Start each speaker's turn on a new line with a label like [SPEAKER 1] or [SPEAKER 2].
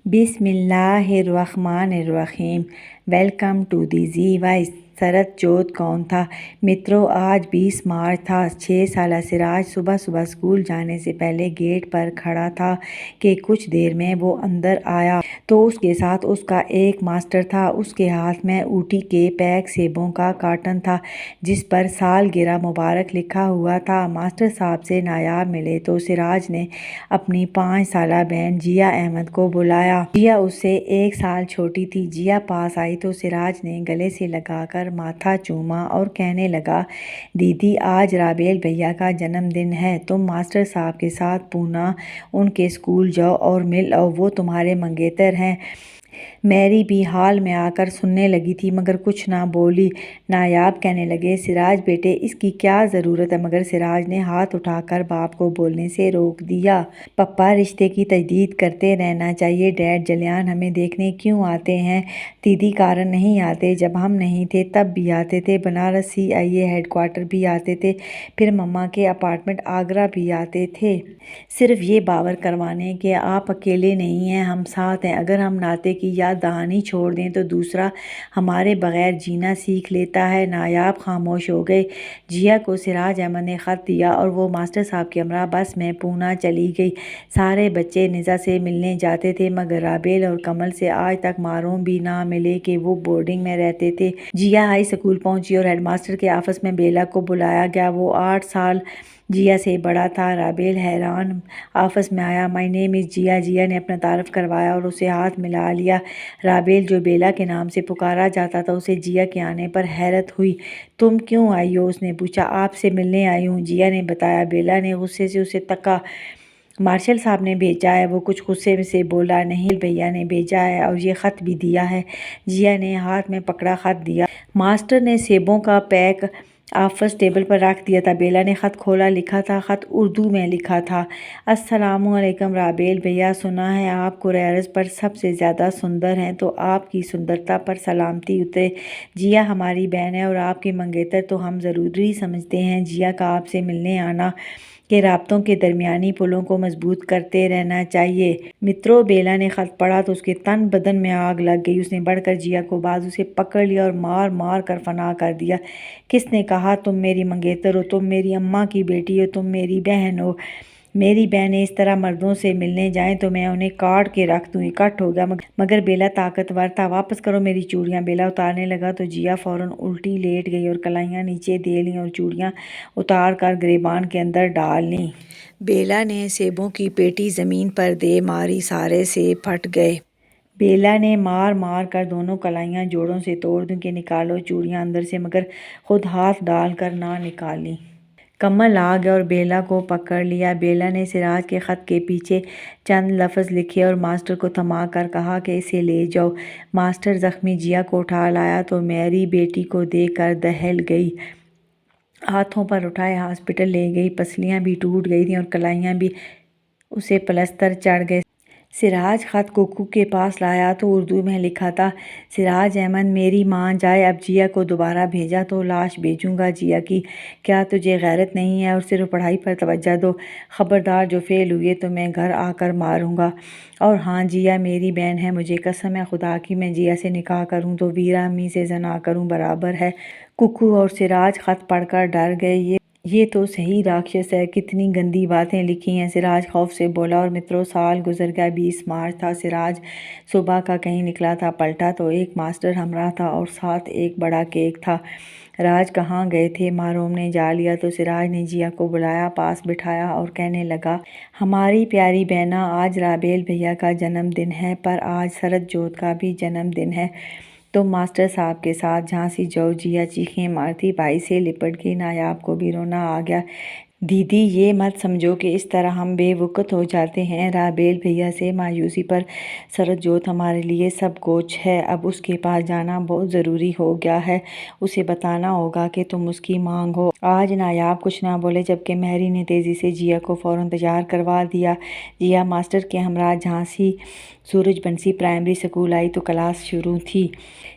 [SPEAKER 1] بسم اللہ الرحمن الرحیم۔ Welcome to the Z voice. سرد جوت کون تھا؟ مترو، آج 20 مارچ تھا۔ 6 سالہ سراج صبح صبح اسکول جانے سے پہلے گیٹ پر کھڑا تھا کہ کچھ دیر میں وہ اندر آیا تو اس کے ساتھ اس کا ایک ماسٹر تھا۔ اس کے ہاتھ میں اوٹی کے پیک سیبوں کا کارٹن تھا جس پر سالگرہ مبارک لکھا ہوا تھا۔ ماسٹر صاحب سے نایاب ملے تو سراج نے اپنی 5 سالہ بہن جیا احمد کو بلایا۔ جیا اس سے 1 سال چھوٹی تھی۔ جیا پاس آئی تو سراج نے گلے سے لگا کر ماتھا چوما اور کہنے لگا، دیدی آج رابیل بھیا کا جنم دن ہے، تم ماسٹر صاحب کے ساتھ پونا ان کے اسکول جاؤ اور مل آؤ، وہ تمہارے منگیتر ہیں۔ میری بھی ہال میں آ کر سننے لگی تھی مگر کچھ نہ بولی۔ نایاب کہنے لگے، سراج بیٹے اس کی کیا ضرورت ہے؟ مگر سراج نے ہاتھ اٹھا کر باپ کو بولنے سے روک دیا۔ پپا رشتے کی تجدید کرتے رہنا چاہیے۔ ڈیڈ جلیان ہمیں دیکھنے کیوں آتے ہیں؟ دیدی کارن نہیں آتے، جب ہم نہیں تھے تب بھی آتے تھے، بنارس CIA ہیڈ کوارٹر بھی آتے تھے، پھر مما کے اپارٹمنٹ آگرہ بھی آتے تھے۔ صرف یہ باور کروانے کہ آپ اکیلے نہیں ہیں، ہم ساتھ ہیں۔ اگر ہم ناطے کی یاد دہانی چھوڑ دیں تو دوسرا ہمارے بغیر جینا سیکھ لیتا ہے۔ نایاب خاموش ہو گئے۔ جیا کو سراج احمد نے خط دیا اور وہ ماسٹر صاحب کے ہمراہ بس میں پونا چلی گئی۔ سارے بچے نزا سے ملنے جاتے تھے مگر رابیل اور کمل سے آج تک معلوم بھی نہ ملے کہ وہ بورڈنگ میں رہتے تھے۔ جیا ہائی اسکول پہنچی اور ہیڈ ماسٹر کے آفس میں بیلا کو بلایا گیا۔ وہ 8 سال جیا سے بڑا تھا۔ رابیل حیران آفس میں آیا۔ مائی نیم از جیا۔ جیا نے اپنا تعارف کروایا اور اسے ہاتھ ملا لیا۔ رابیل جو بیلا کے نام سے پکارا جاتا تھا، اسے جیا کے آنے پر حیرت ہوئی۔ تم کیوں آئی ہو؟ اس نے پوچھا۔ آپ سے ملنے آئی ہوں، جیا نے بتایا۔ بیلا نے غصے سے اسے تکا۔ مارشل صاحب نے بھیجا ہے، وہ کچھ غصے سے بولا۔ نہیں، بھیا نے بھیجا ہے اور یہ خط بھی دیا ہے۔ جیا نے ہاتھ میں پکڑا خط دیا۔ ماسٹر نے سیبوں کا پیک آفس ٹیبل پر رکھ دیا تھا۔ بیلا نے خط کھولا، لکھا تھا، خط اردو میں لکھا تھا۔ السلام علیکم رابیل بھیا، سنا ہے آپ قرۂ ارض پر سب سے زیادہ سندر ہیں، تو آپ کی سندرتا پر سلامتی اترے۔ جیا ہماری بہن ہے اور آپ کے منگیتر تو ہم ضروری سمجھتے ہیں۔ جیا کا آپ سے ملنے آنا کہ رابطوں کے درمیانی پلوں کو مضبوط کرتے رہنا چاہیے۔ مترو، بیلا نے خط پڑھا تو اس کے تن بدن میں آگ لگ گئی۔ اس نے بڑھ کر جیا کو بازو سے پکڑ لیا اور مار مار کر فنا کر دیا۔ کس نے کہا تم میری منگیتر ہو؟ تم میری اماں کی بیٹی ہو، تم میری بہن ہو۔ میری بہنیں اس طرح مردوں سے ملنے جائیں تو میں انہیں کاٹ کے رکھ دوں۔ اکٹھ ہو گیا مگر بیلا طاقتور تھا۔ واپس کرو میری چوڑیاں۔ بیلا اتارنے لگا تو جیا فوراً الٹی لیٹ گئی اور کلائیاں نیچے دے لیں اور چوڑیاں اتار کر گریبان کے اندر ڈال لیں۔ بیلا نے سیبوں کی پیٹی زمین پر دے ماری، سارے سیب پھٹ گئے۔ بیلا نے مار مار کر دونوں کلائیاں جوڑوں سے توڑ دیں کہ نکالو چوڑیاں اندر سے، مگر خود ہاتھ ڈال کر نہ نکالیں۔ کمل آ گیا اور بیلا کو پکڑ لیا۔ بیلا نے سراج کے خط کے پیچھے چند لفظ لکھے اور ماسٹر کو تھما کر کہا کہ اسے لے جاؤ۔ ماسٹر زخمی جیا کو اٹھا لایا تو میری بیٹی کو دیکھ کر دہل گئی۔ ہاتھوں پر اٹھائے ہاسپٹل لے گئی۔ پسلیاں بھی ٹوٹ گئی تھیں اور کلائیاں بھی، اسے پلستر چڑھ گئے۔ سراج خط کوکو کے پاس لایا تو اردو میں لکھا تھا، سراج احمد میری ماں جائے، اب جیا کو دوبارہ بھیجا تو لاش بھیجوں گا جیا کی۔ کیا تجھے غیرت نہیں ہے؟ اور صرف پڑھائی پر توجہ دو۔ خبردار جو فیل ہوئے تو میں گھر آ کر ماروں گا۔ اور ہاں، جیا میری بہن ہے، مجھے قسم ہے خدا کی، میں جیا سے نکاح کروں تو ویرا امی سے زنا کروں برابر ہے۔ کوکو اور سراج خط پڑھ کر ڈر گئے۔ یہ تو صحیح راکشس ہے، کتنی گندی باتیں لکھی ہیں، سراج خوف سے بولا۔ اور مترو، سال گزر گیا۔ 20 مارچ تھا۔ سراج صبح کا کہیں نکلا تھا، پلٹا تو ایک ماسٹر ہمراہ تھا اور ساتھ ایک بڑا کیک تھا۔ راج کہاں گئے تھے؟ محروم نے جا لیا تو سراج نے جیا کو بلایا، پاس بٹھایا اور کہنے لگا، ہماری پیاری بہنا، آج رابیل بھیا کا جنم دن ہے، پر آج سرد جوت کا بھی جنم دن ہے، تم ماسٹر صاحب کے ساتھ جھانسی جاؤ۔ جیا چیخیں مارتی بھائی سے لپٹ گئی۔ نایاب کو بھی رونا آ گیا۔ دیدی یہ مت سمجھو کہ اس طرح ہم بے وقت ہو جاتے ہیں۔ رابیل بھیا سے مایوسی پر سرد جوت ہمارے لیے سب کچھ ہے، اب اس کے پاس جانا بہت ضروری ہو گیا ہے، اسے بتانا ہوگا کہ تم اس کی مانگ ہو۔ آج نایاب کچھ نہ بولے جبکہ مہری نے تیزی سے جیا کو فوراً تیار کروا دیا۔ جیا ماسٹر کے ہمراہ جھانسی سورج بنسی پرائمری اسکول آئی تو کلاس شروع تھی۔